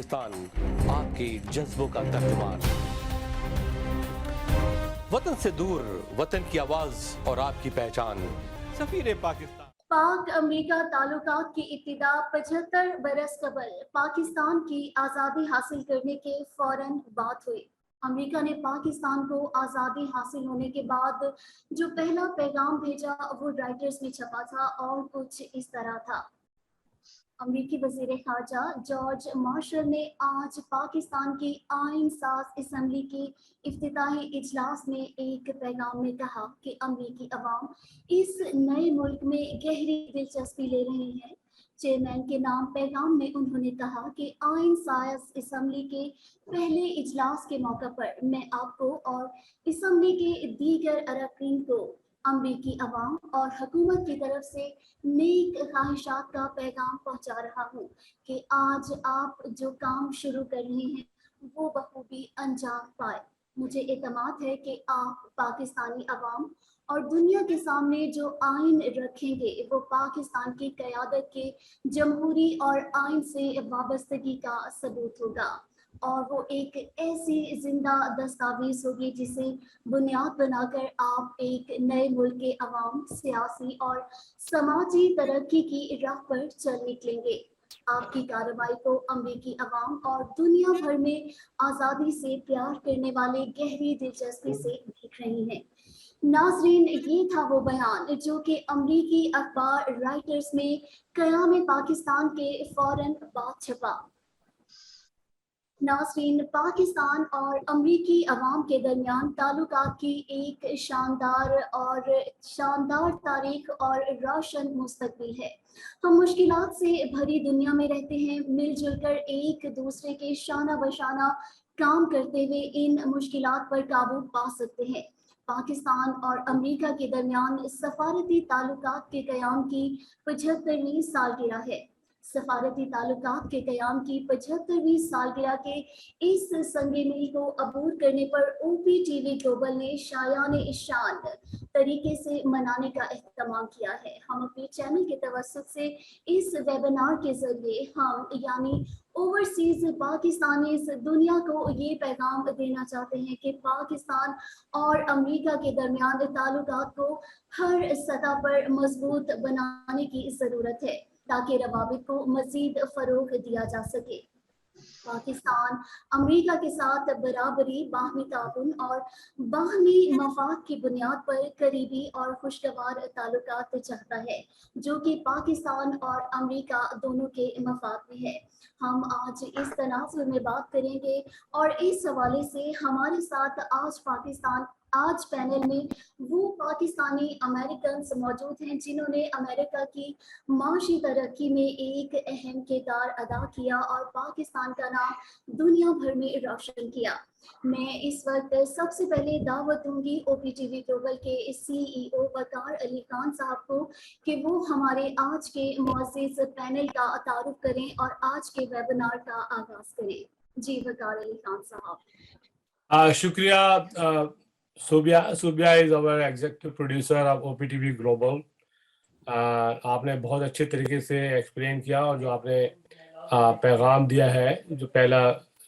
पाकिस्तान, आपके जज्बों का तर्जुमान। वतन से दूर, वतन की आवाज और आपकी पहचान। सफीर पाकिस्तान। पाक अमेरिका ताल्लुकात की इब्तिदा 75 बरस कबल पाकिस्तान की आज़ादी हासिल करने के फौरन बाद हुई। अमेरिका ने पाकिस्तान को आज़ादी हासिल होने के बाद जो पहला पैगाम भेजा वो राइटर्स में छपा था और कुछ इस तरह था। अमेरिकी वज़ीर ख़ारजा जॉर्ज मार्शल ने आज पाकिस्तान की आइन साज असम्बली के इफ्तिताही इजलास में एक पैगाम में कहा कि अमेरिकी अवाम इस नए मुल्क में गहरी दिलचस्पी ले रहे हैं। चेयरमैन के नाम पैगाम में उन्होंने कहा कि आइन साज असम्बली के पहले इजलास के मौका पर मैं आपको और असम्बली के दीगर अरकान को अमेरिकी अवाम और हुकूमत की तरफ से नेक ख्वाहिशात का पैगाम पहुंचा रहा हूँ कि आज आप जो काम शुरू कर रहे हैं वो बखूबी अंजाम पाए। मुझे एतमाद है कि आप पाकिस्तानी अवाम और दुनिया के सामने जो आइन रखेंगे वो पाकिस्तान की क़यादत के जमहूरी और आइन से वाबस्तगी का सबूत होगा और वो एक ऐसी जिंदा दस्तावेज होगी जिसे बुनियाद बनाकर आप एक नए मुल्क के अवाम, सियासी और समाजी तरक्की की राह पर चल निकलेंगे। आपकी कार्रवाई को अमेरिकी अवाम और दुनिया भर में आज़ादी से प्यार करने वाले गहरी दिलचस्पी से देख रहे हैं। नाजरीन, ये था वो बयान जो कि अमेरिकी अखबार राइटर्स में क़याम पाकिस्तान के फौरन बाद छपा। नाज़रीन, पाकिस्तान और अमेरिकी अवाम के दरमियान ताल्लुकात की एक शानदार तारीख और रोशन मुस्तकबिल है। हम मुश्किलात से भरी दुनिया में रहते हैं, मिलजुल कर एक दूसरे के शाना बशाना काम करते हुए इन मुश्किलात पर काबू पा सकते हैं। पाकिस्तान और अमेरिका के दरमियान सफारती ताल्लुकात के क़याम की 75वीं सालगिरह है। सफारती ताल्लुकात के क़याम की 75वीं सालगिरह के इस संगे मील को अबूर करने पर OpTv ग्लोबल ने शायान शान तरीके से मनाने का एहतमाम किया है। हम अपने चैनल के तवस्सुत से इस वेबिनार के जरिए हम यानी ओवरसीज पाकिस्तानीज़ दुनिया को ये पैगाम देना चाहते हैं कि पाकिस्तान और अमेरिका के दरमियान ताल्लुकात को हर सतह पर मजबूत बनाने की ज़रूरत है ताकि रवाबित को मजीद फ़रोग़ दिया जा सके। पाकिस्तान अमेरिका के साथ बराबरी, बाहमी ताउन और बाहमी मफाद की बुनियाद पर करीबी और खुशगवार ताल्लुकात चाहता है जो कि पाकिस्तान और अमेरिका दोनों के मफाद में है। हम आज इस तनाज़ुर में बात करेंगे और इस हवाले से हमारे साथ आज पैनल में वो पाकिस्तानी अमेरिकन मौजूद हैं जिन्होंने अमेरिका की माशी तरक्की में एक अहम किरदार अदा किया और पाकिस्तान का नाम दुनिया भर में रोशन किया। मैं इस वक्त सबसे पहले दावत दूंगी OpTv ग्लोबल के CEO वकार अली खान साहब को कि वो हमारे आज के मुअज़्ज़िज़ पैनल का तारुफ करें और आज के वेबिनार का आगाज करें। जी वकार अली खान साहब। शुक्रिया। Subia is our executive producer of OpTv Global. आपने बहुत अच्छे तरीके से एक्सप्लेन किया और जो आपने पैगाम दिया है, जो पहला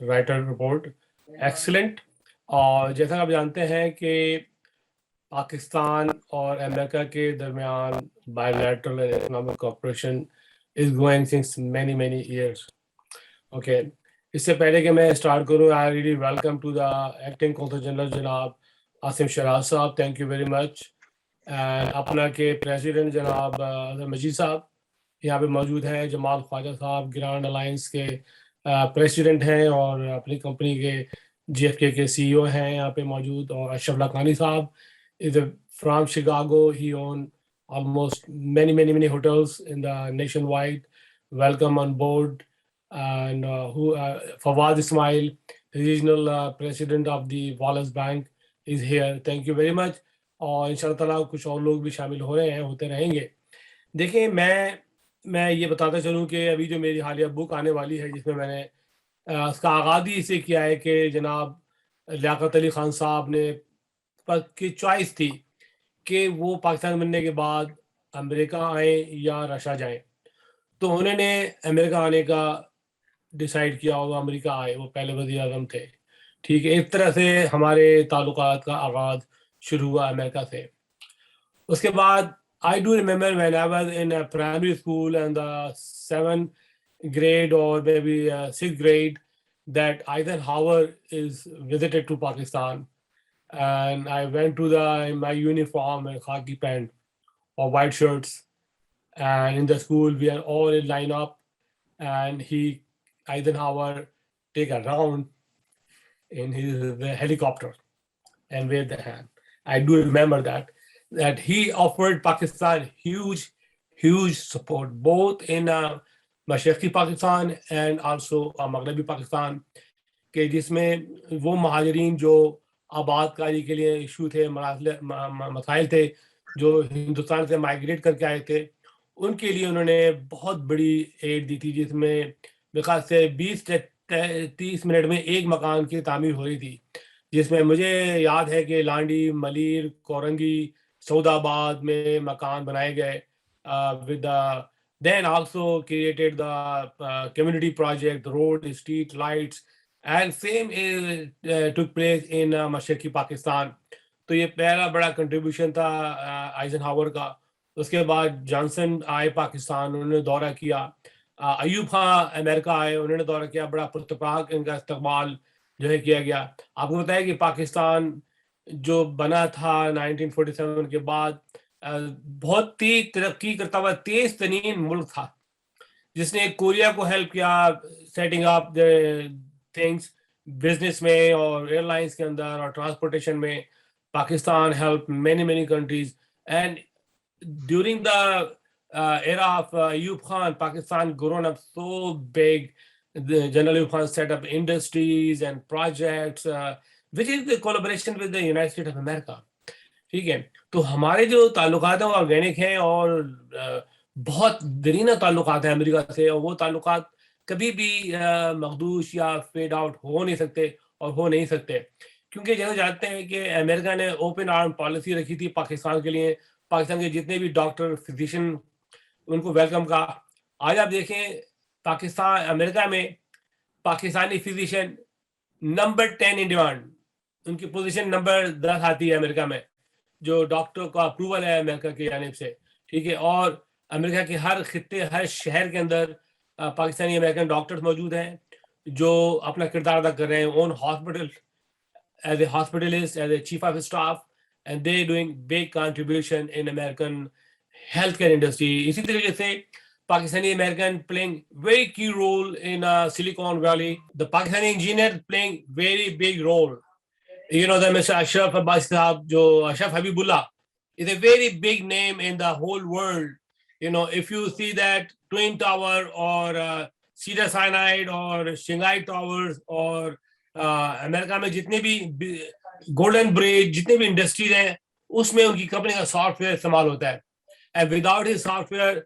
राइटर रिपोर्ट, एक्सीलेंट। और जैसा आप जानते हैं कि पाकिस्तान और अमेरिका के दरमियान bilateral economic cooperation is going since many years. Okay, इससे पहले कि मैं स्टार्ट करूँ, I really welcome to the acting consul general जनाब आसिम शराज साहब, थैंक यू वेरी मच। अपना के प्रेसिडेंट जनाब मजीद साहब यहाँ पे मौजूद हैं, जमाल ख्वाजा साहब ग्रैंड अलायंस के प्रेसिडेंट हैं और अपनी कंपनी के GFK के CEO हैं यहाँ पे मौजूद, और अशरफ लाकानी साहब is from Chicago, he own almost many hotels in the nationwide. Welcome on board. And Fawad Ismail, regional president of the Wallace Bank, is here. Thank you very much. और इंशाअल्लाह ताला कुछ और लोग भी शामिल हो रहे हैं, होते रहेंगे। देखिए, मैं ये बताता चलूँ कि अभी जो मेरी हालिया बुक आने वाली है, जिसमें मैंने उसका आगाज़ ही इसे किया है कि जनाब लियाकत अली ख़ान साहब ने की चॉइस थी कि वो पाकिस्तान बनने के बाद अमेरिका आए या रशिया जाएं, तो उन्होंने अमेरिका आने का डिसाइड किया और वो अमेरिका आए, वो पहले वज़ीर आज़म थे। ठीक है, इस तरह से हमारे ताल्लुकात का आगाज़ शुरू हुआ अमेरिका से। उसके बाद I do remember when I was in a primary school and the 7th grade or maybe 6th grade that Eisenhower is visited to Pakistan, and I went to in my uniform and khaki pant or white shirts, and in the school we are all in line up, and Eisenhower take a round in his helicopter and wave the hand. I do remember that he offered Pakistan huge support, both in Mashriqi Pakistan and also Maghrebi Pakistan, कि जिसमें वो महाजरीन जो आबादकारी के लिए issue थे, मसाइल थे, जो हिंदुस्तान से माइग्रेट करके आए थे, उनके लिए उन्होंने बहुत बड़ी एड दी थी, जिसमें मेरे ख्याल से 20 से 30 मिनट में एक मकान की तामीर हो रही थी, जिसमें मुझे याद है कि लांडी, मलीर, कोरंगी, सऊदाबाद में मकान बनाए गए with then also created the community project, road, street lights, and same took place in मशरकी Pakistan. तो ये पहला बड़ा कंट्रीब्यूशन था आइजनहावर का. उसके बाद जॉनसन आए पाकिस्तान, उन्होंने दौरा किया. अयूब खान अमेरिका आए, उन्होंने दौरा किया. बड़ा पुरतपाक इनका इस्तकबाल जो है किया गया. आपको बताया कि पाकिस्तान जो बना था 1947 के बाद बहुत तेज तरक्की करता हुआ तेज तरीन मुल्क था, जिसने कोरिया को हेल्प किया सेटिंग अप थिंग्स बिजनेस में और एयरलाइंस के अंदर और ट्रांसपोर्टेशन में. Pakistan help many countries, and during the era of Ayub Khan, Pakistan grown up so big. The General Ayub Khan set up industries and projects, which is the collaboration with the United States of America. ठीक है, तो हमारे जो ताल्लुकात हैं वो organic हैं और बहुत दरीना ताल्लुकात हैं अमेरिका से, और वो ताल्लुकात कभी भी मखदूश या फेड आउट हो नहीं सकते और हो नहीं सकते, क्योंकि जैसे जानते हैं कि अमेरिका ने ओपन आर्म पॉलिसी रखी थी पाकिस्तान के लिए. पाकिस्तान के जितने भी डॉक्टर, फिजिशियन, उनको वेलकम कहा. आज आप देखें पाकिस्तान, अमेरिका में Pakistani physician number 10 in demand, उनकी पोजीशन नंबर 10 आती है अमेरिका में, जो डॉक्टर का अप्रूवल है अमेरिका की जानिब से. ठीक है, और अमेरिका के हर खित्ते, हर शहर के अंदर पाकिस्तानी अमेरिकन डॉक्टर्स मौजूद हैं जो अपना किरदार अदा कर रहे हैं. Own hospital as a hospitalist, as a chief of staff, and they doing big contribution in American healthcare industry. इसी तरीके से Pakistani American playing very key role in Silicon Valley. The Pakistani engineer playing very big role. You know, the Mr. Ashraf Abbas Sahab, jo Ashraf Habibullah, is a very big name in the whole world. You know, if you see that Twin Tower or Cedar Sinai or Shanghai Towers or America में जितने भी golden bridge, जितने भी industries हैं, उसमें उनकी company का software इस्तेमाल होता है. And without his software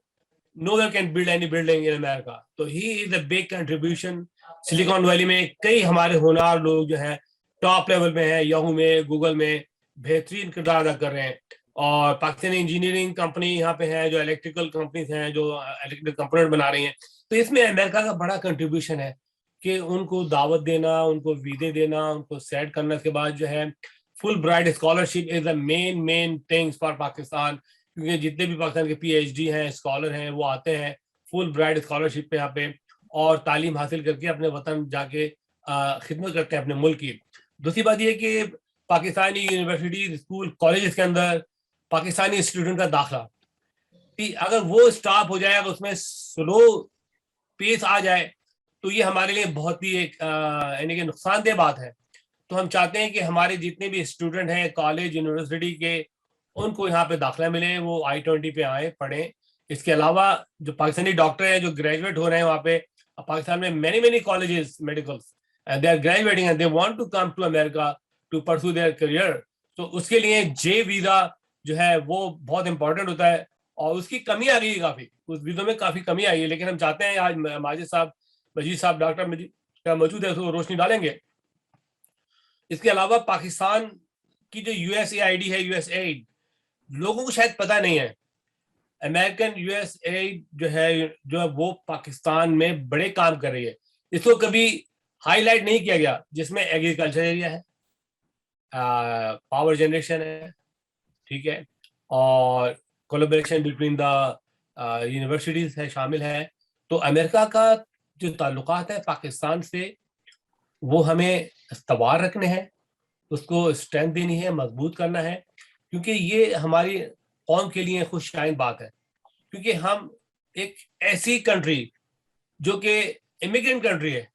no one can build any building in America. तो he is a big contribution. Silicon Valley में कई हमारे होनहार लोग जो हैं टॉप लेवल में हैं, याहू में, गूगल में बेहतरीन किरदार अदा कर रहे हैं. और पाकिस्तानी इंजीनियरिंग कंपनी यहाँ पे है, जो इलेक्ट्रिकल कंपनीज हैं, जो इलेक्ट्रिकल कंपोनेंट बना रही हैं. तो इसमें अमेरिका का बड़ा कंट्रीब्यूशन है कि उनको दावत देना, उनको वीज़े देना, उनको सेट करने के बाद जो है full bright scholarship is the main things for Pakistan. क्योंकि जितने भी पाकिस्तान के PhD हैं, स्कॉलर हैं, वो आते हैं फुल ब्राइट स्कॉलरशिप पे यहाँ पे और तालीम हासिल करके अपने वतन जाके खिदमत करते हैं अपने मुल्क की. दूसरी बात ये कि पाकिस्तानी यूनिवर्सिटी, स्कूल, कॉलेज के अंदर पाकिस्तानी स्टूडेंट का दाखिला अगर वो स्टॉप हो जाए, अगर उसमें स्लो पेस आ जाए, तो ये हमारे लिए बहुत ही एक यानी कि नुकसानदेह बात है. तो हम चाहते हैं कि हमारे जितने भी स्टूडेंट हैं कॉलेज, यूनिवर्सिटी के, उनको यहाँ पे दाखिला मिले, वो I-20 पे आए, पढ़ें. इसके अलावा जो पाकिस्तानी डॉक्टर हैं जो ग्रेजुएट हो रहे हैं वहाँ पे पाकिस्तान में many colleges medicals and they are graduating and they want to come to America to pursue their career. तो उसके लिए J वीज़ा जो है वो बहुत इंपॉर्टेंट होता है और उसकी कमी आ गई है काफ़ी, उस वीज़ों में काफ़ी कमी आई है. लेकिन हम चाहते हैं आज मजीद साहब डॉक्टर मजीद मौजूद है तो रोशनी डालेंगे. इसके अलावा पाकिस्तान की जो USAID है, USAID, लोगों को शायद पता नहीं है. अमेरिकन USAID जो है वो पाकिस्तान में बड़े काम कर रही है. इसको कभी हाईलाइट नहीं किया गया, जिसमें एग्रीकल्चर एरिया है, पावर जनरेशन है, ठीक है, और कोलैबोरेशन बिटवीन द यूनिवर्सिटीज है, शामिल है। तो अमेरिका का जो ताल्लुकात है पाकिस्तान से, वो हमें इस्तवार रखने हैं, उसको स्ट्रेंथ देनी है, मजबूत करना है, क्योंकि ये हमारी कौम के लिए खुशशाइन बात है। क्योंकि हम एक ऐसी कंट्री जो कि इमिग्रेंट कंट्री है,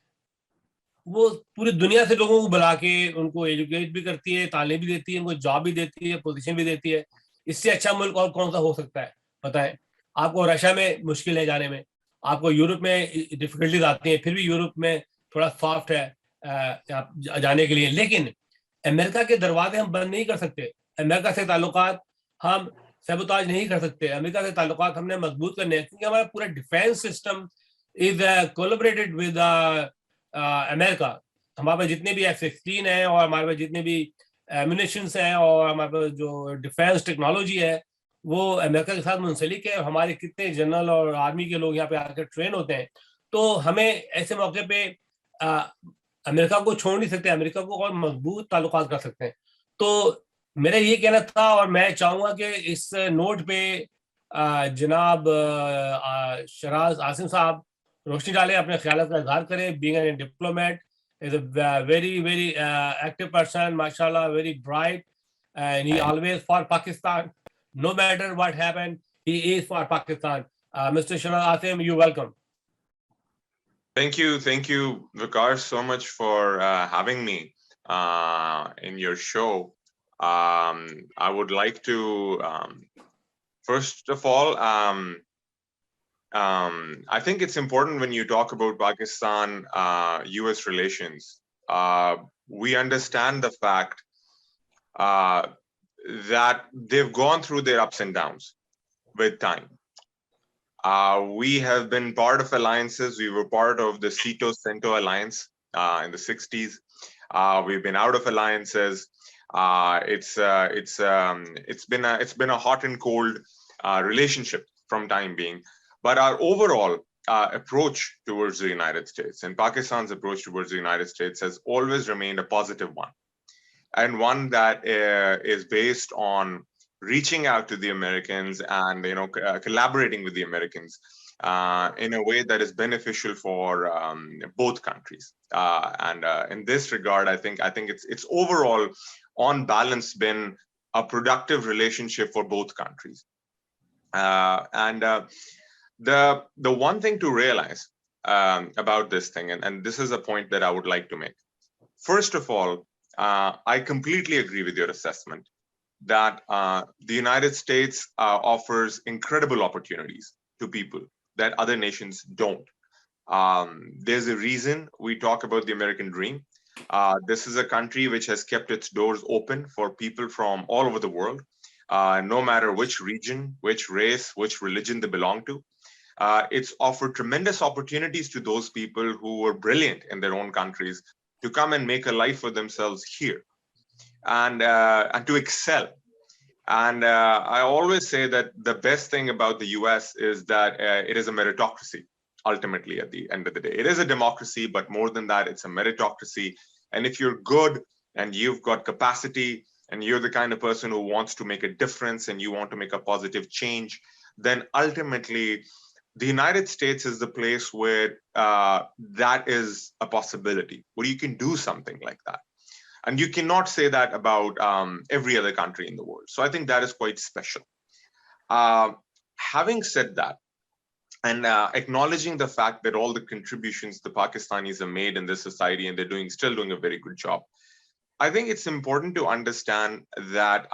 वो पूरी दुनिया से लोगों को बुला के उनको एजुकेट भी करती है, तालीम भी देती है, उनको जॉब भी देती है, पोजीशन भी देती है। इससे अच्छा मुल्क और कौन सा हो सकता है? पता है आपको, रशिया में मुश्किल है जाने में, आपको यूरोप में डिफिकल्टीज आती हैं, फिर भी यूरोप में थोड़ा सॉफ्ट है आप जाने के लिए। लेकिन अमेरिका के दरवाजे हम बंद नहीं कर सकते, अमेरिका से ताल्लुकात हम सबोताज नहीं कर सकते, अमेरिका से ताल्लुकात हमने मजबूत करने हैं, क्योंकि हमारा पूरा defence system is collaborated with America. हमारे पास जितने भी F-16 है, और हमारे पास जितने भी एम्यूनिशंस हैं, और हमारे पास जो डिफेंस टेक्नोलॉजी है, वो अमेरिका के साथ मुंसलिक है। और हमारे कितने जनरल और आर्मी के लोग यहाँ पे आकर ट्रेन होते हैं। तो हमें ऐसे मौके पे अमेरिका को छोड़ नहीं सकते, अमेरिका को और मजबूत ताल्लुकात कर सकते हैं। तो मेरा ये कहना था, और मैं चाहूंगा कि इस नोट पे जनाब शराज आसिम साहब रोशनी डालें, अपने ख्याल का इजहार करें। Being an diplomat, is a very active person, mashallah, very bright, and he always for Pakistan. No matter what happened, he is for Pakistan. Mr. Sharad Asim, you welcome. Thank you, Vikas, so much for having me in your show. I would like to, first of all, I think it's important when you talk about Pakistan-US relations. We understand the fact that they've gone through their ups and downs with time. We have been part of alliances. We were part of the CETO-CENTO alliance in the 60s. We've been out of alliances. It's been a hot and cold relationship from time being. But our overall approach towards the United States, and Pakistan's approach towards the United States, has always remained a positive one, and one that is based on reaching out to the Americans and collaborating with the Americans in a way that is beneficial for both countries. And in this regard, I think it's overall, on balance, been a productive relationship for both countries. The one thing to realize about this thing, and this is a point that I would like to make. First of all, I completely agree with your assessment that the United States offers incredible opportunities to people that other nations don't. There's a reason we talk about the American dream. This is a country which has kept its doors open for people from all over the world, no matter which region, which race, which religion they belong to. It's offered tremendous opportunities to those people who were brilliant in their own countries to come and make a life for themselves here, and to excel. And I always say that the best thing about the US is that it is a meritocracy. Ultimately, at the end of the day, it is a democracy, but more than that, it's a meritocracy. And if you're good and you've got capacity and you're the kind of person who wants to make a difference and you want to make a positive change, then ultimately the United States is the place where that is a possibility, where you can do something like that. And you cannot say that about every other country in the world. So I think that is quite special. Having said that, and acknowledging the fact that all the contributions the Pakistanis have made in this society, and they're still doing a very good job, I think it's important to understand that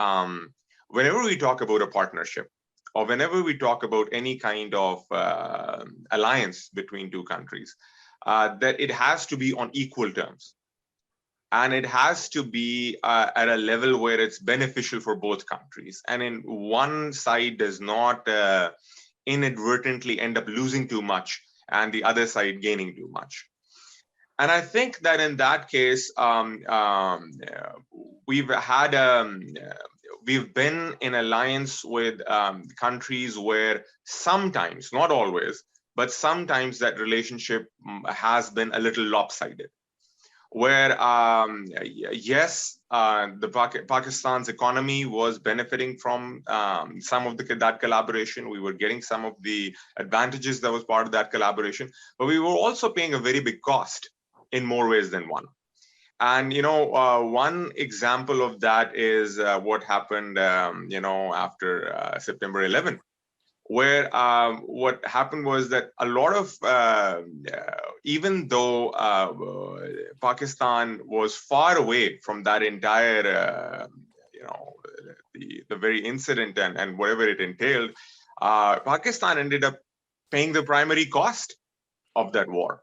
whenever we talk about a partnership, or whenever we talk about any kind of alliance between two countries, that it has to be on equal terms. And it has to be at a level where it's beneficial for both countries. And in one side does not inadvertently end up losing too much and the other side gaining too much. And I think that in that case, we've been in alliance with countries where sometimes, not always, but sometimes that relationship has been a little lopsided. Where yes, Pakistan's economy was benefiting from some of that collaboration. We were getting some of the advantages that was part of that collaboration, but we were also paying a very big cost in more ways than one. And one example of that is what happened, after September 11th, where what happened was that a lot of, even though Pakistan was far away from that entire, the very incident and whatever it entailed, Pakistan ended up paying the primary cost of that war.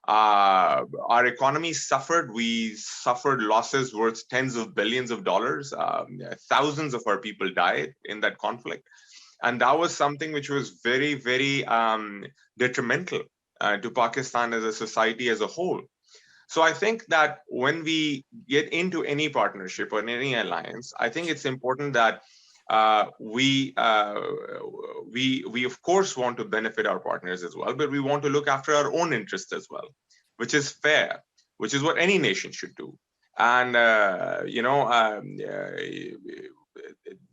Our economy suffered. We suffered losses worth tens of billions of dollars. Thousands of our people died in that conflict. And that was something which was very, very detrimental to Pakistan as a society as a whole. So I think that when we get into any partnership or in any alliance, I think it's important that we of course want to benefit our partners as well, but we want to look after our own interests as well, which is fair, which is what any nation should do. And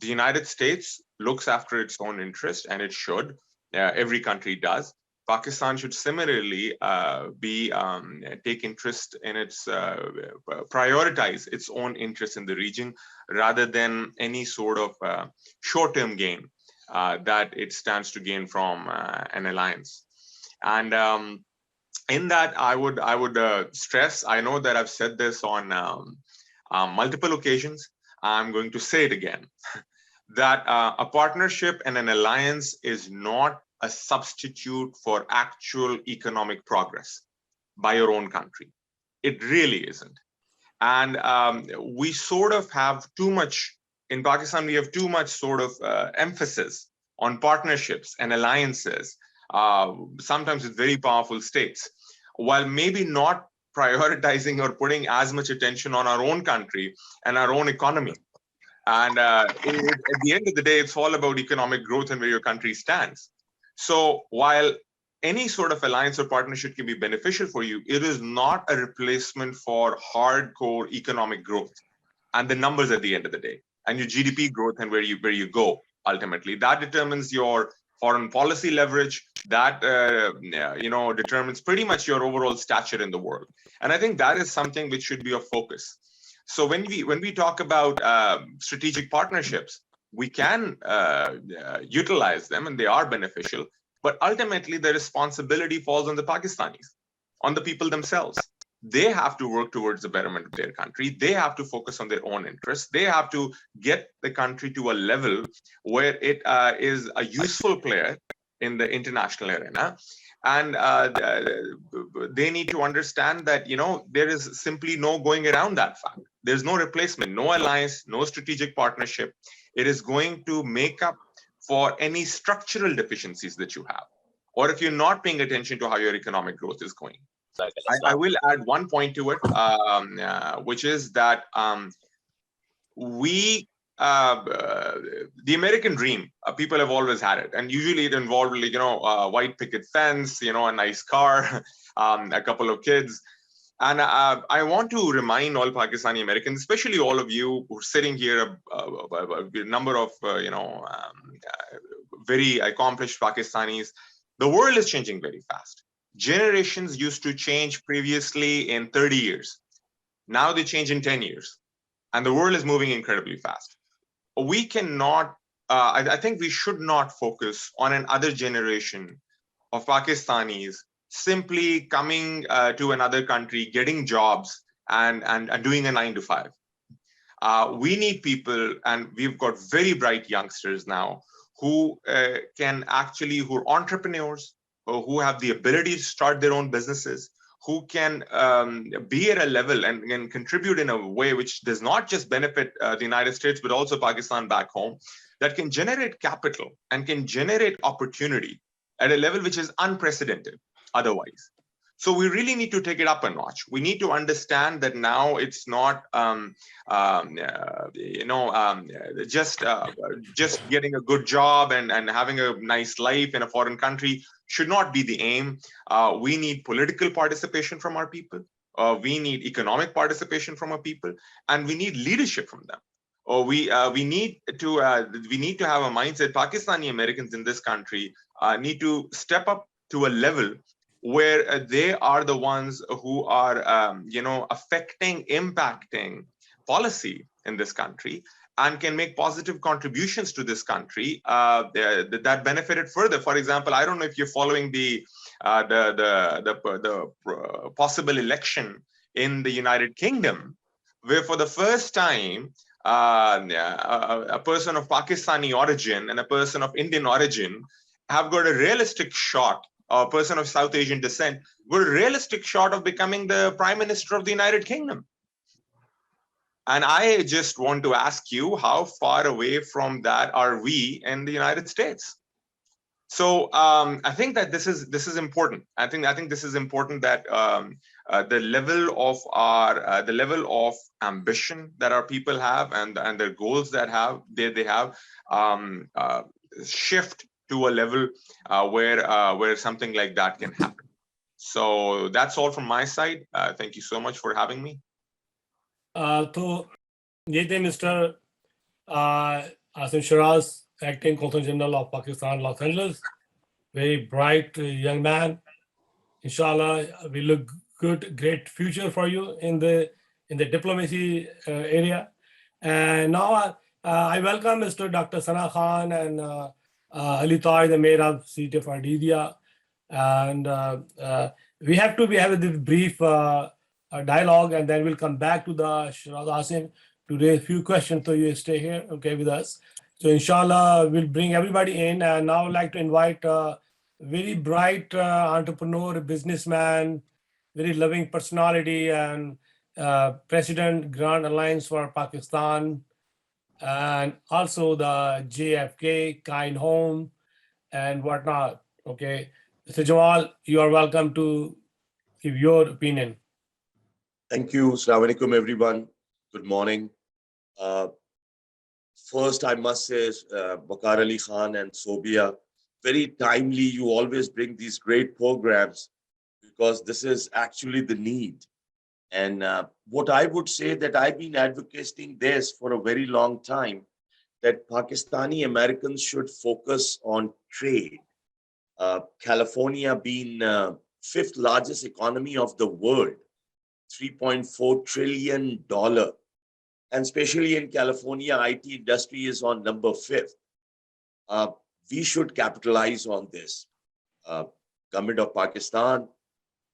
the United States looks after its own interest, and it should. Every country does. Pakistan should similarly take interest in its prioritize its own interest in the region rather than any sort of short-term gain that it stands to gain from an alliance. And in that, I would stress. I know that I've said this on multiple occasions. I'm going to say it again. That a partnership and an alliance is not a substitute for actual economic progress by your own country. It really isn't. And we sort of have too much, in Pakistan, we have too much sort of emphasis on partnerships and alliances, sometimes with very powerful states, while maybe not prioritizing or putting as much attention on our own country and our own economy. And at the end of the day, it's all about economic growth and where your country stands. So while any sort of alliance or partnership can be beneficial for you, it is not a replacement for hardcore economic growth and the numbers at the end of the day, and your GDP growth and where you go ultimately. That determines your foreign policy leverage. That determines pretty much your overall stature in the world. And I think that is something which should be a focus. So when we talk about strategic partnerships, we can utilize them, and they are beneficial. But ultimately, the responsibility falls on the Pakistanis, on the people themselves. They have to work towards the betterment of their country. They have to focus on their own interests. They have to get the country to a level where it is a useful player in the international arena. And they need to understand that, there is simply no going around that fact. There's no replacement, no alliance, no strategic partnership. It is going to make up for any structural deficiencies that you have, or if you're not paying attention to how your economic growth is going. I will add one point to it, which is that the American dream, people have always had it, and usually it involved, a white picket fence, a nice car, a couple of kids. And I want to remind all Pakistani Americans, especially all of you who are sitting here, a number of very accomplished Pakistanis. The world is changing very fast. Generations used to change previously in 30 years. Now they change in 10 years. And the world is moving incredibly fast. We cannot, I think we should not focus on another generation of Pakistanis simply coming to another country, getting jobs and doing a 9-to-5. We need people, and we've got very bright youngsters now who who are entrepreneurs, who have the ability to start their own businesses, who can be at a level and can contribute in a way which does not just benefit the United States, but also Pakistan back home, that can generate capital and can generate opportunity at a level which is unprecedented otherwise. So we really need to take it up a notch. We need to understand that now it's not, just getting a good job and having a nice life in a foreign country should not be the aim. We need political participation from our people. We need economic participation from our people, and we need leadership from them. We need to have a mindset. Pakistani Americans in this country need to step up to a level where they are the ones who are, impacting policy in this country and can make positive contributions to this country that benefited further. For example, I don't know if you're following the possible election in the United Kingdom, where for the first time, a person of Pakistani origin and a person of Indian origin have got a realistic shot, a person of South Asian descent, got a realistic shot of becoming the Prime Minister of the United Kingdom. And I just want to ask you, how far away from that are we in the United States? So I think that this is important. I think this is important that the level of ambition that our people have and their goals that they have shift to a level where something like that can happen. So that's all from my side. Thank you so much for having me. तो ये थे mister Asim Sharaz, acting Consul General of Pakistan, Los Angeles. Very bright young man. Inshallah, we look good, great future for you in the diplomacy area. And now I welcome Mr. Dr. Sana Khan and Ali Tai, the mayor of city of Ardedia. And we have to be having this brief dialogue, and then we'll come back to the Shiraz Asim to raise a few questions. So you stay here, okay, with us. So inshallah, we'll bring everybody in. And now I'd like to invite a very bright entrepreneur, businessman, very loving personality, and President Grand Alliance for Pakistan, and also the JFK, Kind Home, and whatnot. Okay, Mr. Jamal, you are welcome to give your opinion. Thank you. Assalamu alaikum, everyone. Good morning. First, I must say, Waqar Ali Khan and Sobia, very timely. You always bring these great programs because this is actually the need. And what I would say that I've been advocating this for a very long time, that Pakistani Americans should focus on trade. California being fifth largest economy of the world, $3.4 trillion. And especially in California, IT industry is on number 5th. We should capitalize on this. Government of Pakistan,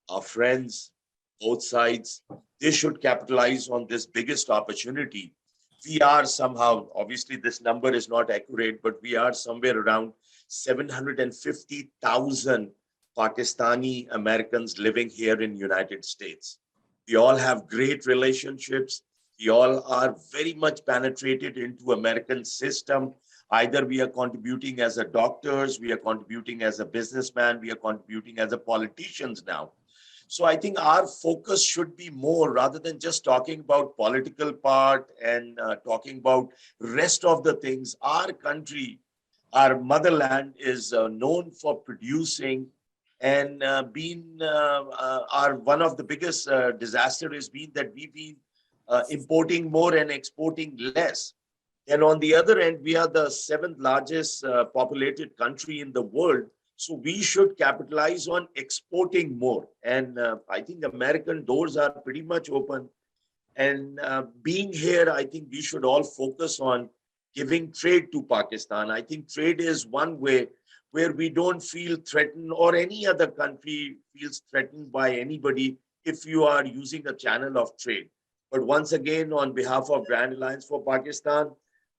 our friends, both sides, they should capitalize on this biggest opportunity. We are somehow, obviously this number is not accurate, but we are somewhere around 750,000 Pakistani Americans living here in United States. We all have great relationships. We all are very much penetrated into American system. Either we are contributing as a doctors, we are contributing as a businessman, we are contributing as a politicians now. So I think our focus should be more, rather than just talking about political part and talking about rest of the things. Our country, our motherland is known for producing, and one of the biggest disaster has been that we've been importing more and exporting less. And on the other end, we are the 7th largest populated country in the world. So we should capitalize on exporting more. And I think American doors are pretty much open. And being here, I think we should all focus on giving trade to Pakistan. I think trade is one way where we don't feel threatened, or any other country feels threatened by anybody if you are using a channel of trade. But once again, on behalf of Grand Alliance for Pakistan,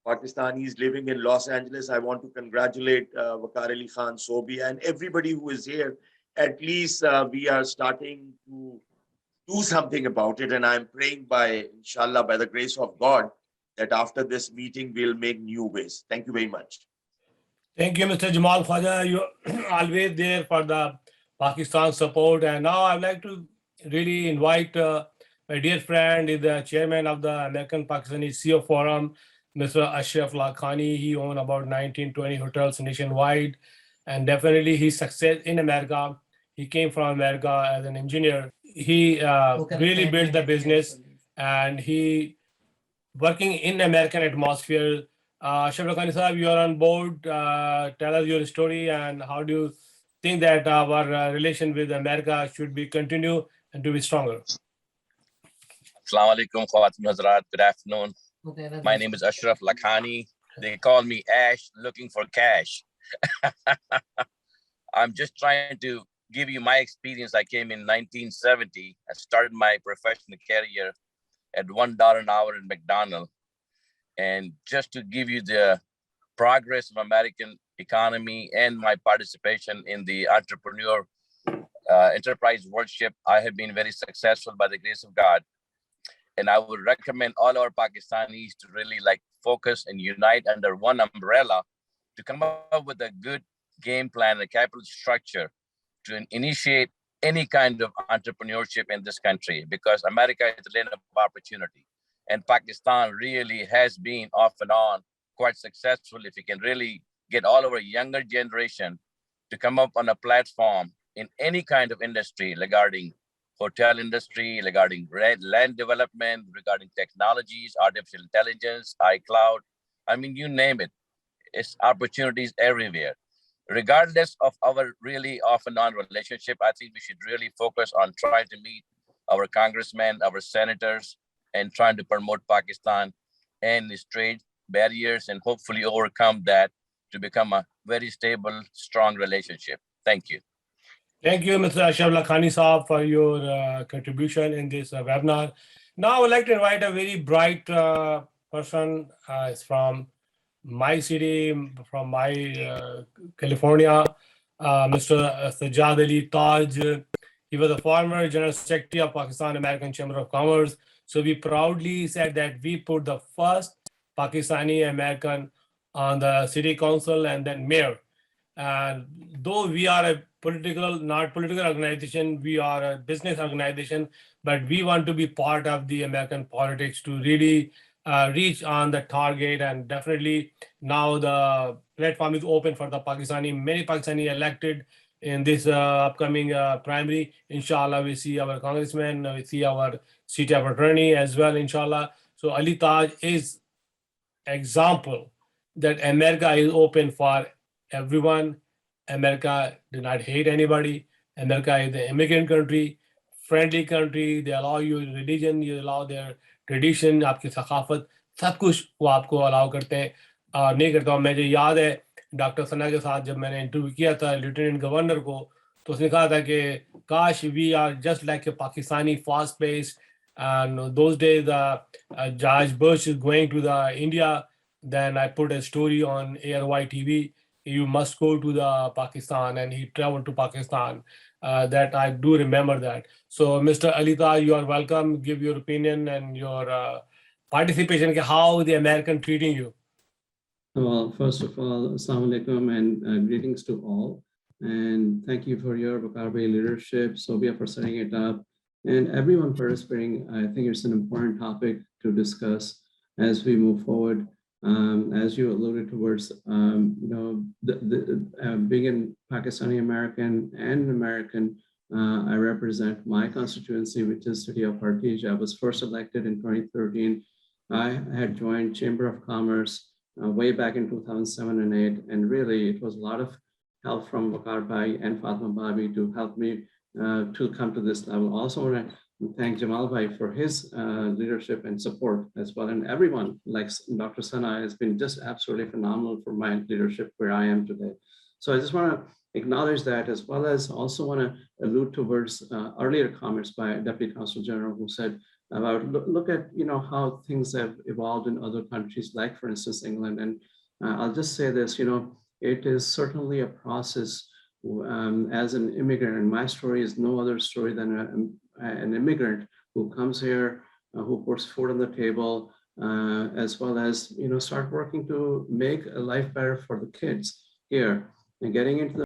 Pakistanis living in Los Angeles, I want to congratulate Waqar Ali Khan, Sobia, and everybody who is here. At least we are starting to do something about it. And I'm praying inshallah, by the grace of God, that after this meeting, we'll make new ways. Thank you very much. Thank you, Mr. Jamal Khwaja. You're always there for the Pakistan support. And now I'd like to really invite my dear friend, the chairman of the American Pakistani CEO Forum, Mr. Ashraf Lakhani. He owns about 19-20 hotels nationwide, and definitely his success in America. He came from America as an engineer. He really built the business, and he working in American atmosphere. Ashraf Lakhani sahab, you are on board. Tell us your story and how do you think that our relation with America should be continue and to be stronger. Assalamu alaikum, Khawatim Hazrat. Good afternoon. My name is Ashraf Lakhani. They call me Ash, looking for cash. I'm just trying to give you my experience. I came in 1970. I started my professional career at $1 an hour in McDonald's. And just to give you the progress of American economy and my participation in the entrepreneur enterprise worship, I have been very successful by the grace of God. And I would recommend all our Pakistanis to really focus and unite under one umbrella to come up with a good game plan, a capital structure to initiate any kind of entrepreneurship in this country, because America is the land of opportunity. And Pakistan really has been off and on quite successful. If you can really get all our younger generation to come up on a platform in any kind of industry regarding hotel industry, regarding land development, regarding technologies, artificial intelligence, iCloud, I mean, you name it, it's opportunities everywhere. Regardless of our really off and on relationship, I think we should really focus on trying to meet our congressmen, our senators, and trying to promote Pakistan and its trade barriers and hopefully overcome that to become a very stable, strong relationship. Thank you. Thank you, Mr. Ashraf Lakhani Saab, for your contribution in this webinar. Now I would like to invite a very bright person. It's from my city, from my California, Mr. Sajjad Ali Taj. He was the former General Secretary of Pakistan American Chamber of Commerce. So we proudly said that we put the first Pakistani American on the city council and then mayor. And though we are a not political organization, we are a business organization, but we want to be part of the American politics to really reach on the target. And definitely now the platform is open for the many Pakistani elected in this upcoming primary. Inshallah, we see our congressman, we see our city of attorney as well, inshallah. So Ali Taj is example that America is open for everyone. America do not hate anybody. America is the immigrant country, friendly country. They allow you religion, you allow their tradition, आपकी सकाफत, सब कुछ वो आपको allow करते हैं. नहीं करता हूँ. मुझे याद है डॉक्टर सना के साथ जब मैंने इंटरव्यू किया था लेफ्टिनेंट गवर्नर को, तो उसने कहा था कि काश we are just like a Pakistani fast pace. And those days, George Bush is going to the India. Then I put a story on ARY-TV. You must go to the Pakistan, and he traveled to Pakistan. That I do remember that. So, Mr. Ali Taj, you are welcome. Give your opinion and your participation. How the American treating you? Well, first of all, Assalamu alaikum and greetings to all. And thank you for your Waqar Bhai leadership, Sobia for setting it up, and everyone participating. I think it's an important topic to discuss as we move forward. As you alluded towards, being a Pakistani American and American, I represent my constituency, which is city of Hartij. I was first elected in 2013. I had joined Chamber of Commerce way back in 2007 and 8, and really it was a lot of help from Waqar Bhai and Fatma Bhabi to help me to come to this level. Also want to thank Jamal Bhai for his leadership and support as well, and everyone like Dr. Sana has been just absolutely phenomenal for my leadership where I am today. So I just want to acknowledge that, as well as also want to allude towards earlier comments by Deputy Consul General who said about look at how things have evolved in other countries, like for instance England. And I'll just say this, it is certainly a process. As an immigrant, and my story is no other story than an immigrant who comes here, who puts food on the table, as well as start working to make a life better for the kids here and getting into the